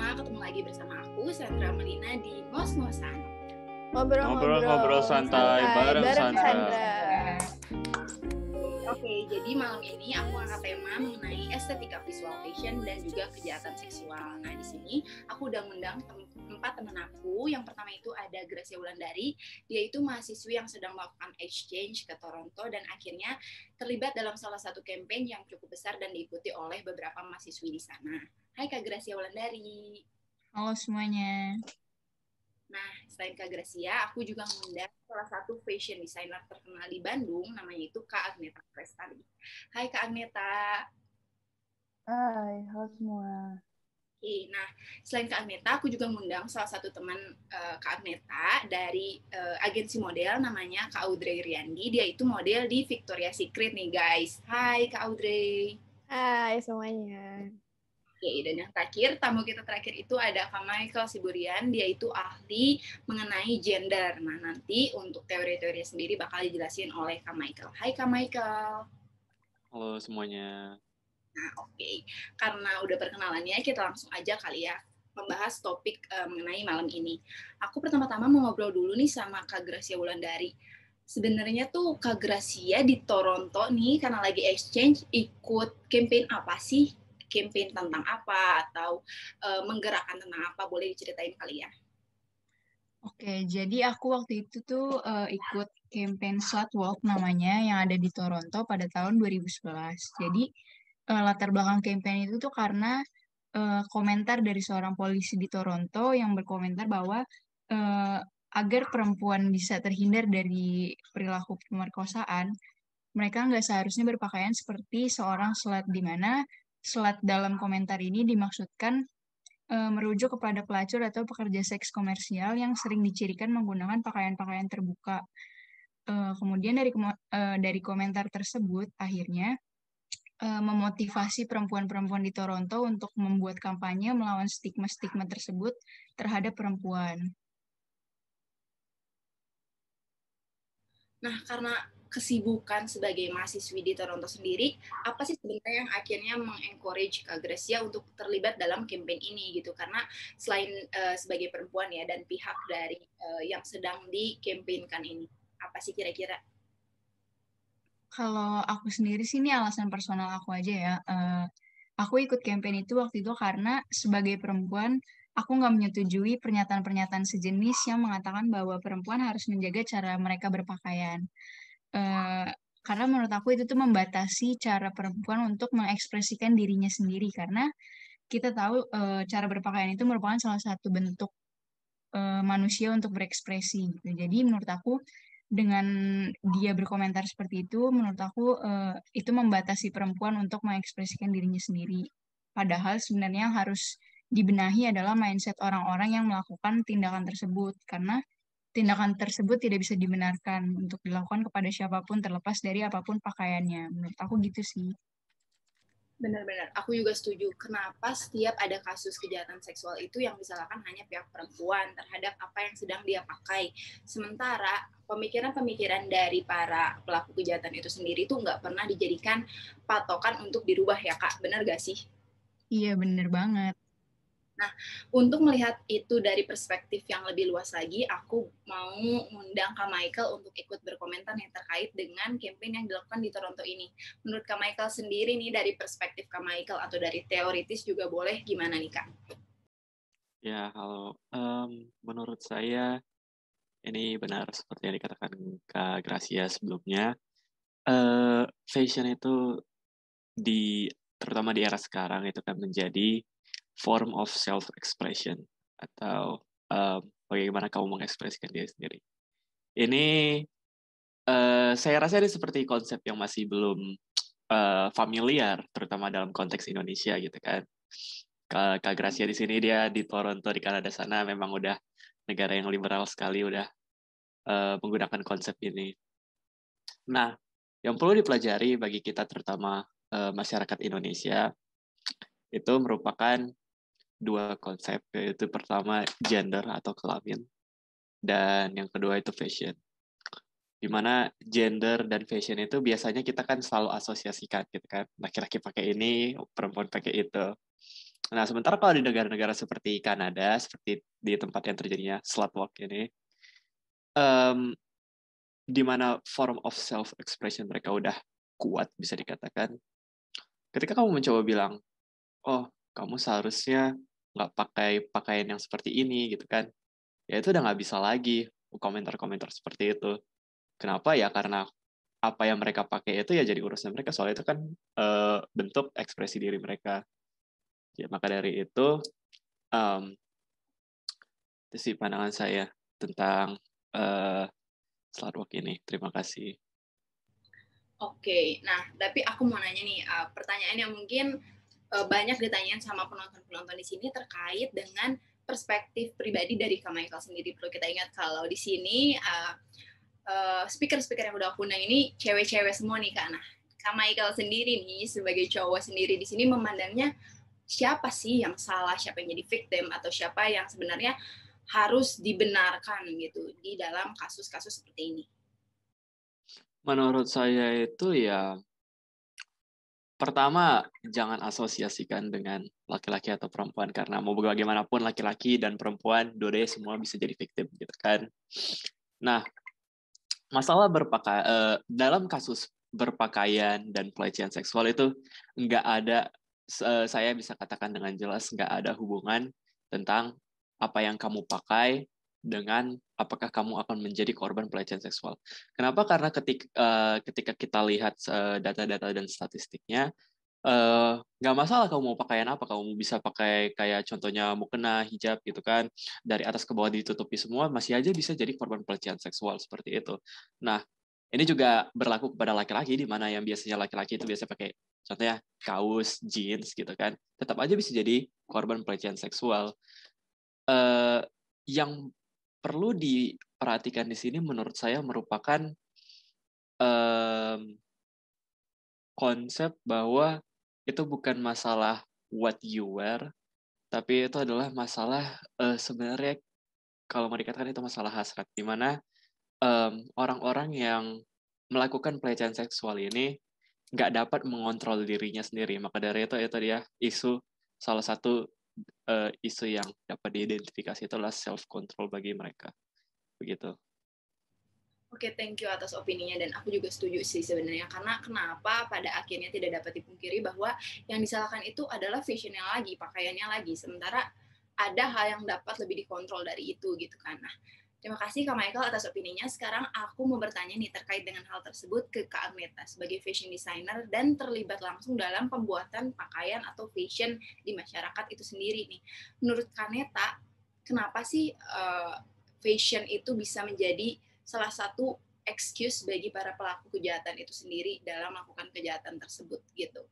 semua, ketemu lagi bersama aku, Sandra Melina di Ngos-Ngosan. Ngobrol-ngobrol santai bareng Sandra. Oke, jadi malam ini aku angkat tema mengenai estetika visual fashion dan juga kejahatan seksual. Nah, di sini aku udah ngundang 4 teman aku. Yang pertama itu ada Gracia Wulandari. Dia itu mahasiswi yang sedang melakukan exchange ke Toronto dan akhirnya terlibat dalam salah satu campaign yang cukup besar dan diikuti oleh beberapa mahasiswi di sana. Hai Kak Gracia Wulandari. Halo semuanya. Nah, selain Kak Gracia, aku juga mengundang salah satu fashion designer terkenal di Bandung, namanya itu Kak Agneta Prestari. Hai Kak Agneta. Hai, halo semua. Oke, nah selain Kak Agneta, aku juga mengundang salah satu teman Kak Agneta dari agensi model, namanya Kak Audrey Riandi. Dia itu model di Victoria's Secret nih guys. Hai Kak Audrey. Hai semuanya. Oke, dan yang terakhir, tamu kita terakhir itu ada Kak Michael Siburian. Dia itu ahli mengenai gender. Nah, nanti untuk teori-teori sendiri bakal dijelasin oleh Kak Michael. Hai Kak Michael. Halo semuanya. Nah, oke. Karena udah perkenalannya, kita langsung aja kali ya membahas topik mengenai malam ini. Aku pertama-tama mau ngobrol dulu nih sama Kak Gracia Wulandari. Sebenarnya tuh Kak Gracia di Toronto nih, karena lagi exchange, ikut campaign apa sih? Campaign tentang apa atau menggerakkan tentang apa, boleh diceritain kali ya? Oke, jadi aku waktu itu tuh ikut campaign Slutwalk namanya yang ada di Toronto pada tahun 2011. Jadi latar belakang campaign itu tuh karena komentar dari seorang polisi di Toronto yang berkomentar bahwa agar perempuan bisa terhindar dari perilaku pemerkosaan, mereka nggak seharusnya berpakaian seperti seorang slut, di mana slut dalam komentar ini dimaksudkan merujuk kepada pelacur atau pekerja seks komersial yang sering dicirikan menggunakan pakaian-pakaian terbuka. Kemudian dari komentar tersebut akhirnya memotivasi perempuan-perempuan di Toronto untuk membuat kampanye melawan stigma-stigma tersebut terhadap perempuan. Nah, karena kesibukan sebagai mahasiswi di Toronto sendiri, apa sih sebenarnya yang akhirnya mengencourage Kak Gracia untuk terlibat dalam campaign ini gitu? Karena selain sebagai perempuan ya dan pihak dari yang sedang di-campaignkan ini, apa sih kira-kira? Kalau aku sendiri sih ini alasan personal aku aja ya. Aku ikut campaign itu waktu itu karena sebagai perempuan, aku nggak menyetujui pernyataan-pernyataan sejenis yang mengatakan bahwa perempuan harus menjaga cara mereka berpakaian. Karena menurut aku itu tuh membatasi cara perempuan untuk mengekspresikan dirinya sendiri. Karena kita tahu cara berpakaian itu merupakan salah satu bentuk manusia untuk berekspresi. Gitu. Jadi menurut aku dengan dia berkomentar seperti itu, menurut aku itu membatasi perempuan untuk mengekspresikan dirinya sendiri. Padahal sebenarnya yang harus dibenahi adalah mindset orang-orang yang melakukan tindakan tersebut, karena tindakan tersebut tidak bisa dibenarkan untuk dilakukan kepada siapapun terlepas dari apapun pakaiannya. Menurut aku gitu sih. Benar-benar, aku juga setuju. Kenapa setiap ada kasus kejahatan seksual itu yang disalahkan hanya pihak perempuan terhadap apa yang sedang dia pakai. Sementara pemikiran-pemikiran dari para pelaku kejahatan itu sendiri itu nggak pernah dijadikan patokan untuk dirubah ya Kak, benar gak sih? Iya, benar banget. Nah, untuk melihat itu dari perspektif yang lebih luas lagi, aku mau mengundang Kak Michael untuk ikut berkomentar yang terkait dengan campaign yang dilakukan di Toronto ini. Menurut Kak Michael sendiri nih, dari perspektif Kak Michael atau dari teoritis juga boleh, gimana nih Kak? Ya, halo. Menurut saya, ini benar seperti yang dikatakan Kak Gracia sebelumnya. Fashion itu terutama di era sekarang itu kan menjadi form of self-expression atau bagaimana kamu mengekspresikan diri sendiri. Ini saya rasa ini seperti konsep yang masih belum familiar, terutama dalam konteks Indonesia gitu kan. Kak Gracia di sini, dia di Toronto di Kanada sana memang udah negara yang liberal sekali, udah menggunakan konsep ini. Nah, yang perlu dipelajari bagi kita terutama masyarakat Indonesia itu merupakan dua konsep, yaitu pertama gender atau kelamin, dan yang kedua itu fashion. Di mana gender dan fashion itu biasanya kita kan selalu asosiasikan gitu kan, laki-laki pakai ini, perempuan pakai itu. Nah, sementara kalau di negara-negara seperti Kanada, seperti di tempat yang terjadinya slut walk ini, em, di mana form of self-expression mereka udah kuat, bisa dikatakan, ketika kamu mencoba bilang, oh, kamu seharusnya nggak pakai pakaian yang seperti ini, gitu kan, ya itu udah nggak bisa lagi komentar-komentar seperti itu. Kenapa ya? Karena apa yang mereka pakai itu ya jadi urusan mereka, soalnya itu kan bentuk ekspresi diri mereka. Ya, maka dari em, itu sih pandangan saya tentang uh, Slutwalk ini. Terima kasih. Oke, nah tapi aku mau nanya nih, pertanyaan yang mungkin banyak ditanyain sama penonton-penonton di sini terkait dengan perspektif pribadi dari Kak Michael sendiri. Perlu kita ingat kalau di sini speaker-speaker yang udah aku undang ini cewek-cewek semua nih Kak. Nah, Kak Michael sendiri nih sebagai cowok sendiri di sini memandangnya siapa sih yang salah, siapa yang jadi victim, atau siapa yang sebenarnya harus dibenarkan gitu di dalam kasus-kasus seperti ini? Menurut saya itu ya, pertama, jangan asosiasikan dengan laki-laki atau perempuan, karena mau bagaimanapun laki-laki dan perempuan, dua-duanya semua bisa jadi victim, gitu kan. Nah, masalah dalam kasus berpakaian dan pelecehan seksual itu nggak ada, saya bisa katakan dengan jelas, nggak ada hubungan tentang apa yang kamu pakai dengan apakah kamu akan menjadi korban pelecehan seksual. Kenapa? Karena ketika kita lihat data-data dan statistiknya, nggak masalah kamu mau pakaian apa, kamu bisa pakai kayak contohnya mukena, hijab gitu kan, dari atas ke bawah ditutupi semua, masih aja bisa jadi korban pelecehan seksual seperti itu. Nah, ini juga berlaku kepada laki-laki, di mana yang biasanya laki-laki itu biasa pakai contohnya kaos, jeans gitu kan, tetap aja bisa jadi korban pelecehan seksual. Eh, yang perlu diperhatikan di sini menurut saya merupakan konsep bahwa itu bukan masalah what you wear, tapi itu adalah masalah sebenarnya kalau mau dikatakan itu masalah hasrat, di mana orang-orang yang melakukan pelecehan seksual ini nggak dapat mengontrol dirinya sendiri. Maka dari itu dia salah satu isu yang dapat diidentifikasi itu adalah self control bagi mereka. Begitu. Oke, thank you atas opininya, dan aku juga setuju sih sebenarnya, karena kenapa pada akhirnya tidak dapat dipungkiri bahwa yang disalahkan itu adalah fashionnya lagi, pakaiannya lagi, sementara ada hal yang dapat lebih dikontrol dari itu gitu kan. Nah, terima kasih Kak Michael atas opininya. Sekarang aku mau bertanya nih terkait dengan hal tersebut ke Kak Agneta sebagai fashion designer dan terlibat langsung dalam pembuatan pakaian atau fashion di masyarakat itu sendiri nih. Menurut Kak Agneta, kenapa sih fashion itu bisa menjadi salah satu excuse bagi para pelaku kejahatan itu sendiri dalam melakukan kejahatan tersebut gitu?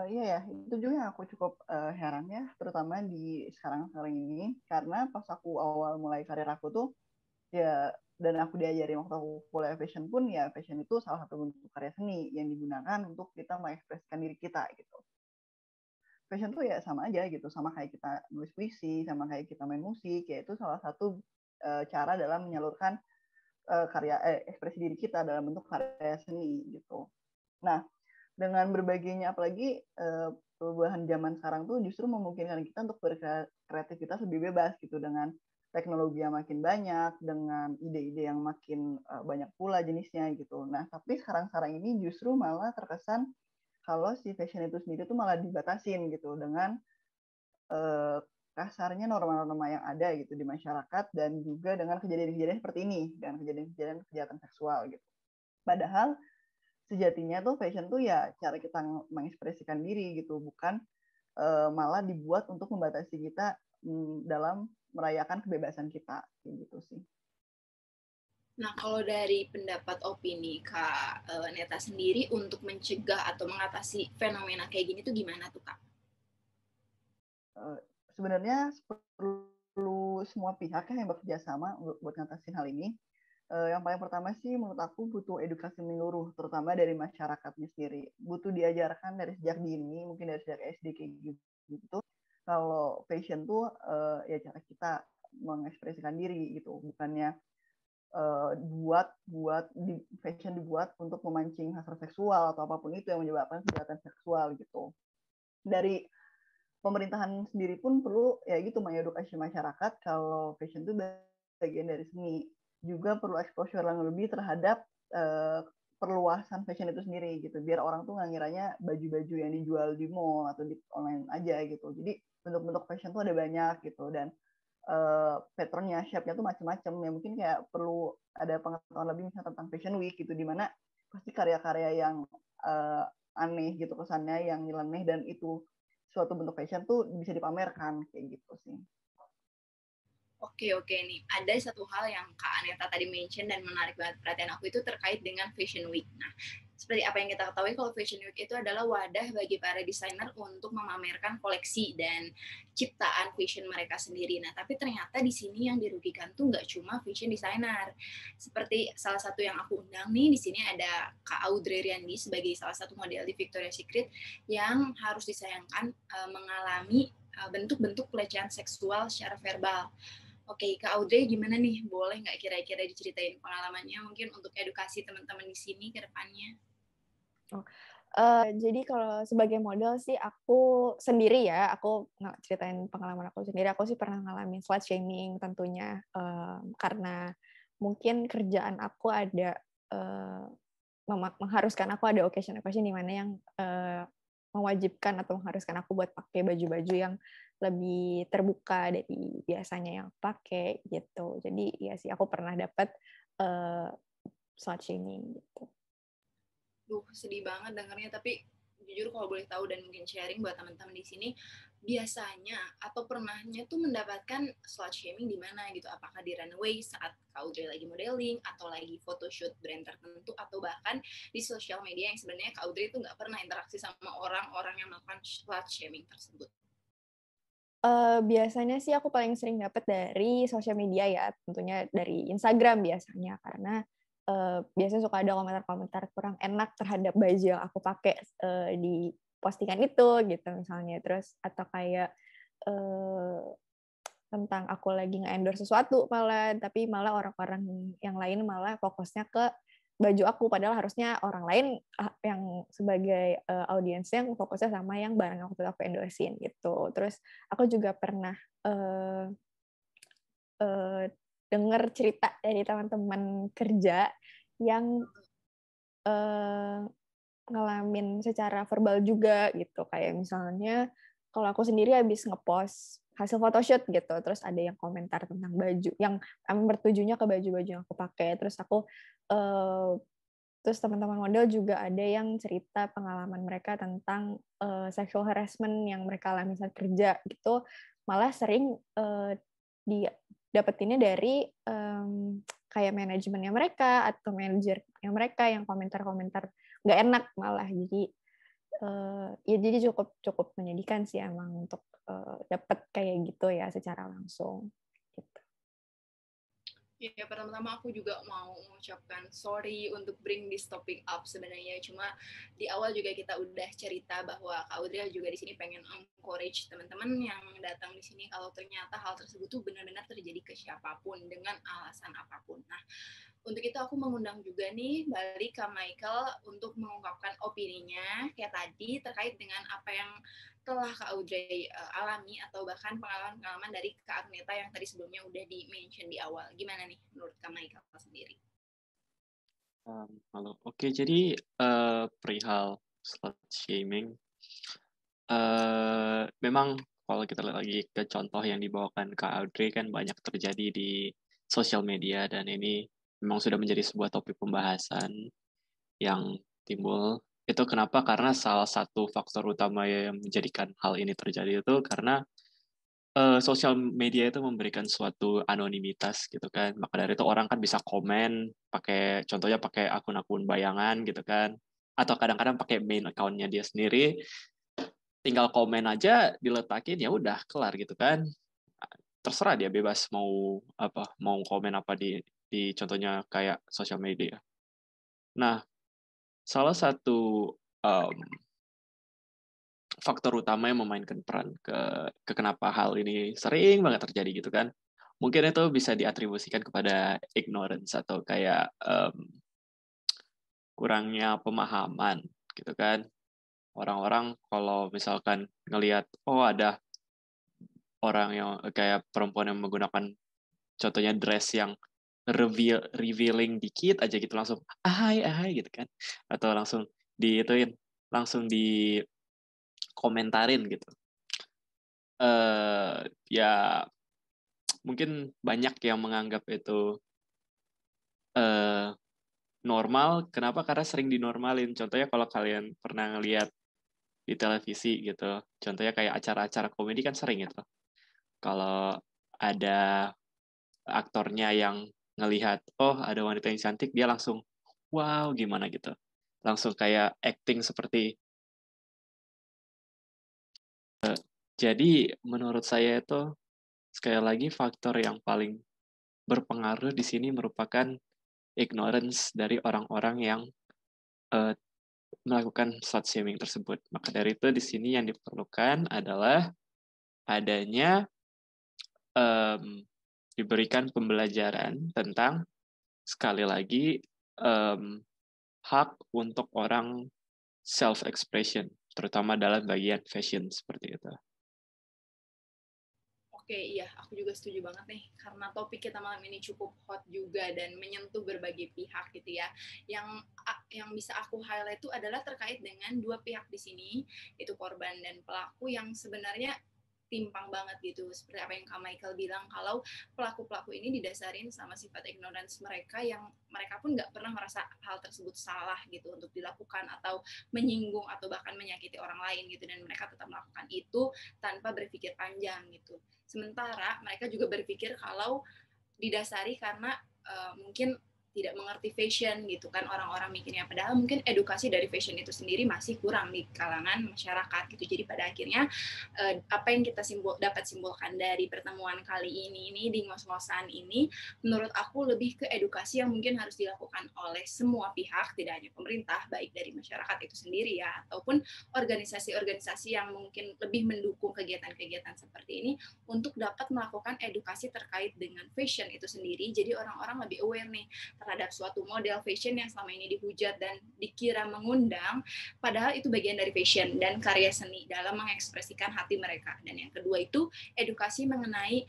Iya ya, itu juga yang aku cukup heran ya, terutama di sekarang-sekarang ini, karena pas aku awal mulai karir aku tuh, ya, dan aku diajarin waktu aku kuliah fashion pun, ya fashion itu salah satu bentuk karya seni yang digunakan untuk kita mengekspresikan diri kita gitu. Fashion tuh ya sama aja gitu, sama kayak kita nulis puisi, sama kayak kita main musik, ya itu salah satu cara dalam menyalurkan ekspresi diri kita dalam bentuk karya seni gitu. Nah, dengan berbagainya, apalagi perubahan zaman sekarang tuh justru memungkinkan kita untuk berkreativitas lebih bebas gitu, dengan teknologi yang makin banyak, dengan ide-ide yang makin banyak pula jenisnya gitu. Nah, tapi sekarang ini justru malah terkesan kalau si fashion itu sendiri tuh malah dibatasin gitu dengan kasarnya norma-norma yang ada gitu di masyarakat, dan juga dengan kejadian-kejadian seperti ini, dan kejadian-kejadian kejahatan seksual gitu. Padahal sejatinya tuh fashion tuh ya cara kita mengekspresikan diri gitu, bukan malah dibuat untuk membatasi kita dalam merayakan kebebasan kita gitu sih. Nah, kalau dari pendapat opini Kak Neta sendiri untuk mencegah atau mengatasi fenomena kayak gini tuh gimana tuh Kak? Sebenarnya perlu semua pihak yang bekerja sama buat ngatasin hal ini. Yang paling pertama sih menurut aku butuh edukasi menyeluruh, terutama dari masyarakatnya sendiri. Butuh diajarkan dari sejak dini, mungkin dari sejak SD kayak gitu. Kalau fashion tuh ya cara kita mengekspresikan diri gitu, bukannya fashion dibuat untuk memancing hasrat seksual atau apapun itu yang menyebabkan kejahatan seksual gitu. Dari pemerintahan sendiri pun perlu ya gitu mengedukasi masyarakat kalau fashion itu bagian dari seni. Juga perlu exposure yang lebih terhadap perluasan fashion itu sendiri gitu, biar orang tuh nggak ngiranya baju-baju yang dijual di mall atau di online aja gitu. Jadi bentuk-bentuk fashion tuh ada banyak gitu, dan patternnya, shape-nya tuh macam-macam. Ya mungkin kayak perlu ada pengetahuan lebih misalnya tentang Fashion Week gitu, di mana pasti karya-karya yang aneh gitu kesannya, yang nyeleneh, dan itu suatu bentuk fashion tuh bisa dipamerkan kayak gitu sih. Oke nih, ada satu hal yang Kak Aneta tadi mention dan menarik banget perhatian aku, itu terkait dengan Fashion Week. Nah, seperti apa yang kita ketahui, kalau Fashion Week itu adalah wadah bagi para desainer untuk memamerkan koleksi dan ciptaan fashion mereka sendiri. Nah, tapi ternyata di sini yang dirugikan tuh nggak cuma fashion designer. Seperti salah satu yang aku undang nih, di sini ada Kak Audrey Riandi sebagai salah satu model di Victoria's Secret yang harus disayangkan mengalami bentuk-bentuk pelecehan seksual secara verbal. Oke, Kak Audrey gimana nih? Boleh nggak kira-kira diceritain pengalamannya mungkin untuk edukasi teman-teman di sini ke depannya? Jadi kalau sebagai model sih aku sendiri ya, aku ceritain pengalaman aku sendiri. Aku sih pernah ngalamin slut shaming tentunya, karena mungkin kerjaan aku ada mengharuskan aku ada occasion di mana yang mewajibkan atau mengharuskan aku buat pakai baju-baju yang lebih terbuka dari biasanya yang pakai gitu. Jadi ya sih aku pernah dapat slut shaming gitu. Duh, sedih banget dengarnya, tapi jujur kalau boleh tahu dan mungkin sharing buat teman-teman di sini, biasanya atau pernahnya tuh mendapatkan slut shaming di mana gitu? Apakah di runway saat Kak Audrey lagi modeling, atau lagi photoshoot brand tertentu, atau bahkan di sosial media yang sebenarnya Kak Audrey itu nggak pernah interaksi sama orang-orang yang melakukan slut shaming tersebut? Biasanya sih aku paling sering dapat dari sosial media ya, tentunya dari Instagram biasanya, karena biasanya suka ada komentar-komentar kurang enak terhadap baju yang aku pakai di postingan itu gitu misalnya, terus atau kayak tentang aku lagi nge-endorse sesuatu malah, tapi malah orang-orang yang lain malah fokusnya ke baju aku, padahal harusnya orang lain yang sebagai audiensnya fokusnya sama yang barang yang waktu aku endorsein gitu. Terus aku juga pernah dengar cerita dari teman-teman kerja yang ngalamin secara verbal juga gitu, kayak misalnya kalau aku sendiri habis ngepost hasil photoshoot gitu, terus ada yang komentar tentang baju yang bertujuannya ke baju-baju yang aku pakai, terus aku terus teman-teman model juga ada yang cerita pengalaman mereka tentang sexual harassment yang mereka alami saat kerja gitu, malah sering didapetinnya dari kayak manajemennya mereka atau manajernya mereka yang komentar-komentar nggak enak malah. Jadi ya jadi cukup menyedihkan sih emang untuk dapat kayak gitu ya secara langsung gitu. Ya, pertama-tama aku juga mau mengucapkan sorry untuk bring this topic up sebenarnya. Cuma di awal juga kita udah cerita bahwa Kak Audrey juga di sini pengen encourage teman-teman yang datang di sini kalau ternyata hal tersebut tuh benar-benar terjadi ke siapapun dengan alasan apapun. Nah, untuk itu aku mengundang juga nih balik ke Michael untuk mengungkapkan opininya kayak tadi terkait dengan apa yang telah Kak Audrey alami atau bahkan pengalaman-pengalaman dari Kak Agneta yang tadi sebelumnya udah di-mention di awal. Gimana nih menurut Kak Michael sendiri? Halo, oke, jadi perihal slut shaming, memang kalau kita lihat lagi ke contoh yang dibawakan Kak Audrey kan banyak terjadi di sosial media, dan ini memang sudah menjadi sebuah topik pembahasan yang timbul. Itu kenapa? Karena salah satu faktor utama yang menjadikan hal ini terjadi itu karena sosial media itu memberikan suatu anonimitas gitu kan. Maka dari itu orang kan bisa komen contohnya pakai akun-akun bayangan gitu kan. Atau kadang-kadang pakai main account-nya dia sendiri. Tinggal komen aja diletakin, ya udah kelar gitu kan. Terserah dia bebas mau komen apa di contohnya kayak sosial media. Nah, salah satu faktor utama yang memainkan peran ke kenapa hal ini sering banget terjadi gitu kan, mungkin itu bisa diatribusikan kepada ignorance atau kayak kurangnya pemahaman gitu kan. Orang-orang kalau misalkan ngelihat ada orang yang kayak perempuan yang menggunakan contohnya dress yang revealing dikit aja gitu, langsung ahai gitu kan, atau langsung dikomentarin gitu. Ya mungkin banyak yang menganggap itu normal. Kenapa? Karena sering dinormalin. Contohnya kalau kalian pernah ngeliat di televisi gitu, contohnya kayak acara-acara komedi kan sering gitu. Kalau ada aktornya yang ngelihat, ada wanita yang cantik, dia langsung, wow, gimana gitu. Langsung kayak acting seperti. Jadi menurut saya itu, sekali lagi faktor yang paling berpengaruh di sini merupakan ignorance dari orang-orang yang melakukan slut shaming tersebut. Maka dari itu di sini yang diperlukan adalah adanya diberikan pembelajaran tentang, sekali lagi, hak untuk orang self-expression, terutama dalam bagian fashion seperti itu. Oke, iya, aku juga setuju banget nih, karena topik kita malam ini cukup hot juga dan menyentuh berbagai pihak gitu ya. Yang bisa aku highlight itu adalah terkait dengan dua pihak di sini, itu korban dan pelaku, yang sebenarnya timpang banget gitu, seperti apa yang Kak Michael bilang, kalau pelaku-pelaku ini didasarin sama sifat ignorance mereka, yang mereka pun nggak pernah merasa hal tersebut salah gitu untuk dilakukan atau menyinggung atau bahkan menyakiti orang lain gitu, dan mereka tetap melakukan itu tanpa berpikir panjang gitu. Sementara mereka juga berpikir kalau didasari karena mungkin tidak mengerti fashion gitu kan, orang-orang mikirnya, padahal mungkin edukasi dari fashion itu sendiri masih kurang di kalangan masyarakat gitu. Jadi pada akhirnya apa yang kita dapat simpulkan dari pertemuan kali ini di ngos-ngosan ini, menurut aku lebih ke edukasi yang mungkin harus dilakukan oleh semua pihak, tidak hanya pemerintah, baik dari masyarakat itu sendiri ya, ataupun organisasi-organisasi yang mungkin lebih mendukung kegiatan-kegiatan seperti ini, untuk dapat melakukan edukasi terkait dengan fashion itu sendiri. Jadi orang-orang lebih aware nih terhadap suatu model fashion yang selama ini dihujat dan dikira mengundang, padahal itu bagian dari fashion dan karya seni dalam mengekspresikan hati mereka. Dan yang kedua itu edukasi mengenai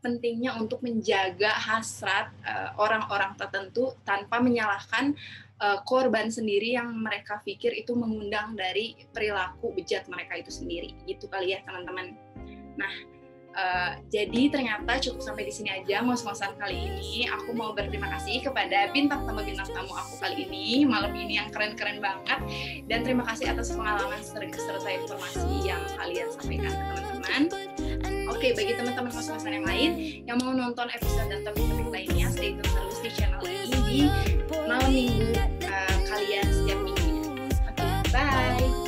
pentingnya untuk menjaga hasrat orang-orang tertentu tanpa menyalahkan korban sendiri yang mereka pikir itu mengundang dari perilaku bejat mereka itu sendiri. Gitu kali ya teman-teman. Nah, jadi ternyata cukup sampai di sini aja ngos-ngosan kali ini. Aku mau berterima kasih kepada bintang tamu aku kali ini, malam ini yang keren-keren banget. Dan terima kasih atas pengalaman serta informasi yang kalian sampaikan ke teman-teman. Oke, bagi teman-teman ngos-ngosan yang lain yang mau nonton episode dan topik-topik lainnya, stay tune terus di channel ini di malam minggu kalian setiap minggunya. Oke, bye!